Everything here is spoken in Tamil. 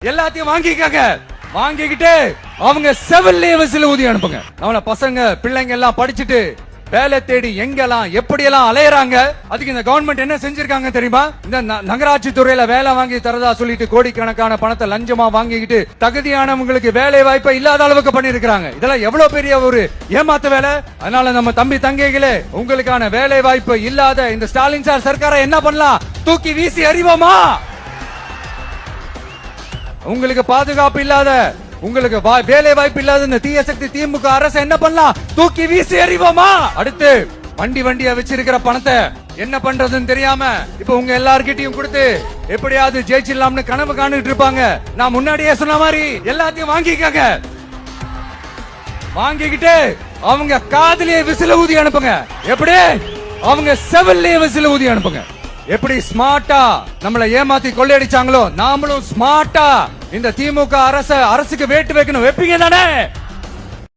எல்லாத்தையும் வாங்கிக்கங்க. வாங்கிக்கிட்டு அவங்க செவிலே விசில் ஊதி அனுப்புங்க. நம்மள பசங்க பிள்ளைங்க எல்லாம் படிச்சுட்டு வேலை தேடி எங்கெல்லாம் எப்படியெல்லாம் அலையறாங்க. அதுக்கு இந்த கவர்மெண்ட் என்ன செஞ்சிருக்காங்க தெரியுமா? இந்த நகராட்சி துறையில வேலை வாங்கி தரதா சொல்லிட்டு கோடிக்கணக்கான பணத்தை லஞ்சமா வாங்கிக்கிட்டு தகுதியானவங்களுக்கு வேலை வாய்ப்பை இல்லாத அளவுக்கு பண்ணிருக்காங்க. இதெல்லாம் எவ்வளவு பெரிய ஒரு ஏமாத்து வேலை. அதனால நம்ம தம்பி தங்கைகளே, உங்களுக்கான வேலை வாய்ப்பு இல்லாத இந்த ஸ்டாலின் சார் சர்க்காரை என்ன பண்ணலாம்? தூக்கி வீசி அறிவோமா? உங்களுக்கு பாதுகாப்பு இல்லாத, உங்களுக்கு வேலை வாய்ப்பு இல்லாத இந்த தீய சக்தி திமுக அரசு என்ன பண்ணலாம்? தூக்கி வீசி எறிவோமா? அடுத்து வண்டியா வச்சிருக்கிற பணத்தை என்ன பண்றதுன்னு தெரியாம இப்ப உங்க எல்லார்கிட்டயும் கொடுத்து எப்படியாவது ஜெயிச்சிடலாம்னு கனவு காணிட்டு இருப்பாங்க. நான் முன்னாடியே சொன்ன மாதிரி எல்லாத்தையும் வாங்கிக்கங்க. வாங்கிக்கிட்டு அவங்க காதுலயே விசில ஊதி அனுப்புங்க. எப்படி? அவங்க செவிலே விசில ஊதி அனுப்புங்க. எப்படி ஸ்மார்ட்டா நம்மளை ஏமாத்தி கொள்ளையடிச்சாங்களோ நாமளும் ஸ்மார்ட்டா இந்த திமுக அரசுக்கு வேட்டு வைக்கணும். வைப்பீங்க தானே?